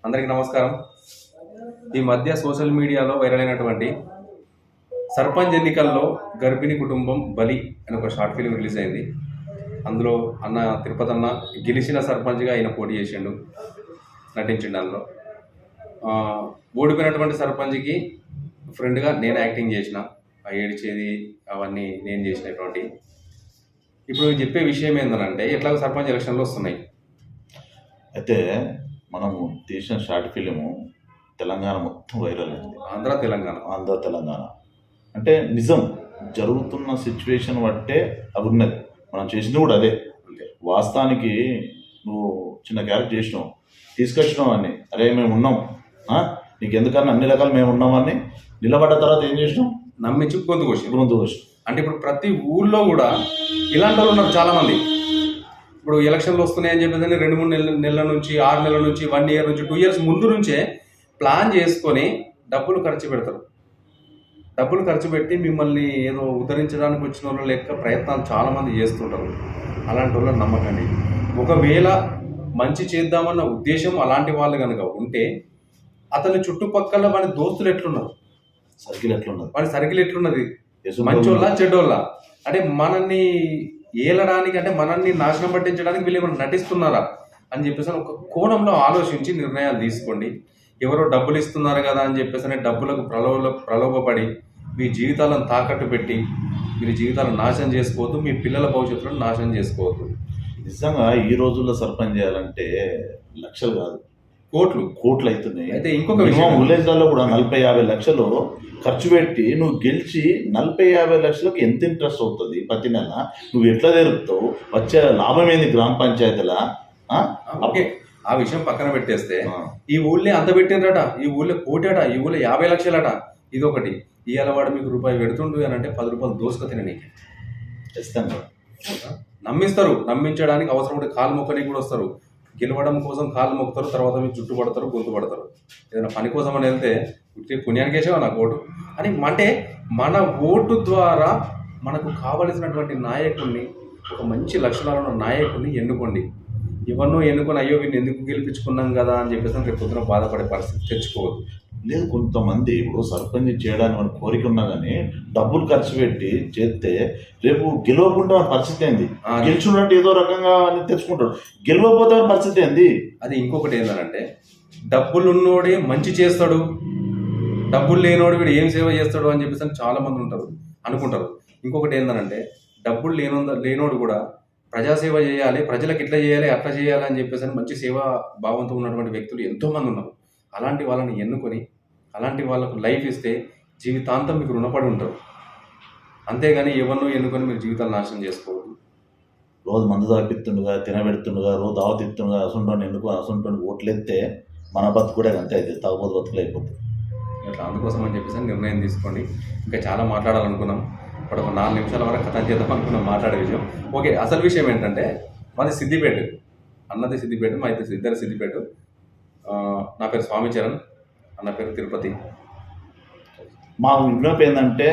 అందరికీ నమస్కారం. ఈ మధ్య సోషల్ మీడియాలో వైరల్ అయినటువంటి సర్పంచ్ ఎన్నికల్లో గర్భిణీ కుటుంబం బలి అని ఒక షార్ట్ ఫిల్మ్ రిలీజ్ అయింది. అందులో తిరుపతి అన్న గెలిచిన సర్పంచ్గా ఆయన పోటీ చేసిండు, నటించిండు. అందులో ఓడిపోయినటువంటి సర్పంచ్కి ఫ్రెండ్గా నేను యాక్టింగ్ చేసిన, ఆ ఏడిచేది అవన్నీ నేను చేసినటువంటి. ఇప్పుడు చెప్పే విషయం ఏంటంటే, ఎట్లాగో సర్పంచ్ ఎలక్షన్లు వస్తున్నాయి. అయితే మనము తీసిన షార్ట్ ఫిలిము తెలంగాణ మొత్తం వైరల్ అయింది. ఆంధ్ర తెలంగాణ అంటే నిజం జరుగుతున్న సిచ్యువేషన్ బట్టే అది ఉన్నది. మనం చేసింది కూడా అదే. వాస్తవానికి నువ్వు చిన్న క్యారెక్టర్ చేసినావు, తీసుకొచ్చినావు అని, అరే మేము ఉన్నాం, నీకు ఎందుకన్నా అన్ని రకాలు మేము ఉన్నామని నిలబడ్డ తర్వాత ఏం చేసినాం, నమ్మించి గొంతు కోసి. అంటే ఇప్పుడు ప్రతి ఊళ్ళో కూడా ఇలాంటి వాళ్ళు ఉన్నారు చాలామంది. ఇప్పుడు ఎలక్షన్లు వస్తున్నాయని చెప్పేసి 2-3 నెలల నుంచి, 6 నెలల నుంచి, 1 ఇయర్ నుంచి, 2 ఇయర్స్ ముందు నుంచే ప్లాన్ చేసుకొని డబ్బులు ఖర్చు పెడతారు. డబ్బులు ఖర్చు పెట్టి మిమ్మల్ని ఏదో ఉద్ధరించడానికి వచ్చిన వాళ్ళ లెక్క ప్రయత్నాలు చాలామంది చేస్తుంటారు. అలాంటి వాళ్ళని నమ్మకండి. ఒకవేళ మంచి చేద్దామన్న ఉద్దేశం అలాంటి వాళ్ళు కనుక ఉంటే, అతని చుట్టుపక్కల వాడి దోస్తులు ఎట్లున్నారు, వాడి సర్కిల్ ఎట్లున్నది, మంచోళ్ళ చెడ్డోళ్ళ, అంటే మనల్ని ఏలడానికి, అంటే మనల్ని నాశనం పట్టించడానికి వీళ్ళు ఏమైనా నటిస్తున్నారా అని చెప్పేసి ఒక కోణంలో ఆలోచించి నిర్ణయాలు తీసుకోండి. ఎవరో డబ్బులు ఇస్తున్నారు కదా అని చెప్పేసి డబ్బులకు ప్రలోభపడి మీ జీవితాలను తాకట్టు పెట్టి మీరు జీవితాలను నాశనం చేసుకోవద్దు, మీ పిల్లల భవిష్యత్తులను నాశనం చేసుకోవద్దు. నిజంగా ఈ రోజుల్లో సర్పంచ్ చేయాలంటే లక్షలు కాదు, కోట్లు అవుతున్నాయి. అయితే ఇంకొక విషయం, విలేజ్లలో కూడా 40-50 లక్షలు ఖర్చు పెట్టి నువ్వు గెలిచి 40-50 లక్షలకు ఎంత ఇంట్రెస్ట్ అవుతుంది ప్రతి నెల, నువ్వు ఎట్లా జరుపుతావు, వచ్చే లాభం ఏంది గ్రామ పంచాయతీల? ఓకే, ఆ విషయం పక్కన పెట్టేస్తే, ఈ ఊళ్ళో అంత పెట్టినరట, ఈ ఊళ్ళో 1 కోటి అట, ఈ ఊళ్ళో 50 లక్షలట. ఇదొకటి. ఇవాళ వాడు మీకు రూపాయి పెడుతుండు అని అంటే 10 రూపాయలు దోసుక తిననీకి ఖచ్చితంగా నమ్మిస్తారు. నమ్మించడానికి అవసరం ఉంటే కాలు మొక్కనికి కూడా వస్తారు. గెలవడం కోసం కాళ్ళు మొక్కుతారు, తర్వాత మీరు జుట్టు పడతారు, గొంతు పడతారు. ఏదైనా పని కోసం అని వెళ్తే పుణ్యానికి వేసావా నాకు ఓటు అని. అంటే మన ఓటు ద్వారా మనకు కావలసినటువంటి నాయకుడిని, ఒక మంచి లక్షణాలు ఉన్న నాయకుడిని ఎన్నుకోండి. ఎవరినో ఎన్నుకొని అయ్యో వీడిని ఎందుకు గెలిపించుకున్నాం కదా అని చెప్పేసి రేపు పొద్దున బాధపడే పరిస్థితి తెచ్చుకోవద్దు. లేదు, కొంతమంది ఇప్పుడు సర్పంచ్ చేయడానికి మన కోరిక ఉన్నా కానీ డబ్బులు ఖర్చు పెట్టి చేస్తే రేపు గెలవకుండా పరిస్థితి ఏంది, గెలుచున్నట్టు ఏదో రకంగా అని తెచ్చుకుంటాడు, గెలవకపోతే పరిస్థితి ఏంది. అది ఇంకొకటి ఏంటంటే, డబ్బులున్నోడే మంచి చేస్తాడు, డబ్బులు లేనోడు వీడు ఏం సేవ చేస్తాడు అని చెప్పేసి చాలా మంది అనుకుంటారు. ఇంకొకటి ఏంటంటే, డబ్బులు లేనోడు కూడా ప్రజాసేవ చేయాలి, ప్రజలకు ఇట్లా చేయాలి, అట్లా చేయాలి అని చెప్పేసి మంచి సేవా భావంతో ఉన్నటువంటి వ్యక్తులు ఎంతోమంది ఉన్నారు. అలాంటి వాళ్ళని ఎన్నుకొని అలాంటి వాళ్ళకు లైఫ్ ఇస్తే జీవితాంతం మీకు రుణపడి ఉంటారు. అంతేగాని ఎవరినో ఎన్నుకొని మీరు జీవితాలు నాశనం చేసుకోవద్దు. రోజు మందు తాగిస్తుండగా, తినబెడుతుండగా, రోజు దావతిస్తుండగా, అసంటోని ఎన్నుకొని అసంటోని ఓట్లు ఎత్తే మన బతుకు కూడా అంతే అయితే తాగబోతు బతుకులు అయిపోతుంది. ఇట్లా అందుకోసం అని చెప్పేసి నిర్ణయం తీసుకోండి. ఇంకా చాలా మాట్లాడాలనుకున్నాం, ఇప్పుడు ఒక 4 నిమిషాల వరకు కథ చేద్దాం అనుకున్నాం మాట్లాడే విషయం. ఓకే, అసలు విషయం ఏంటంటే, మాది సిద్దిపేట, అన్నది సిద్దిపేట, మా ఇద్దరు సిద్దిపేట. నా పేరు స్వామి చరణ్, అన్న పేరు తిరుపతి. మా విజ్ఞాపం ఏంటంటే,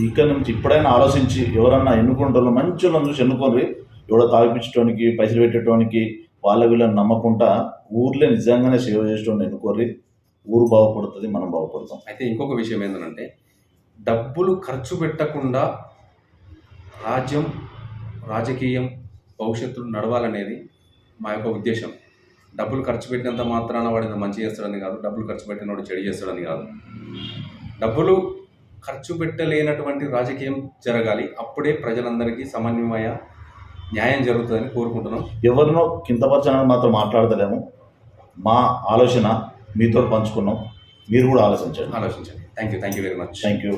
ఇక్కడ నుంచి ఇప్పుడైనా ఆలోచించి ఎవరన్నా ఎన్నుకుంటారో మంచి వాళ్ళని చూసి ఎన్నుకోరి. ఎవడో తాగిపించడానికి, పైసలు పెట్టడానికి, వాళ్ళ వీళ్ళని నమ్మకుండా ఊర్లో నిజంగానే సేవ చేసేటోని ఎన్నుకోరి. ఊరు బాగుపడుతుంది, మనం బాగుపడతాం. అయితే ఇంకొక విషయం ఏంటంటే, డబ్బులు ఖర్చు పెట్టకుండా రాజకీయం భవిష్యత్తులో నడవాలనేది మా యొక్క ఉద్దేశం. డబ్బులు ఖర్చు పెట్టినంత మాత్రాన వాడిని మంచి చేస్తాడని కాదు, డబ్బులు ఖర్చు పెట్టినవాడు చెడు చేస్తాడని కాదు. డబ్బులు ఖర్చు పెట్టలేనటువంటి రాజకీయం జరగాలి, అప్పుడే ప్రజలందరికీ సమన్వయ న్యాయం జరుగుతుందని కోరుకుంటున్నాం. ఎవరినో కింతపరచడానికి మాత్రం మాట్లాడతలేము. మా ఆలోచన మీతో పంచుకున్నాం, మీరు కూడా ఆలోచించండి. Thank you very much. Thank you.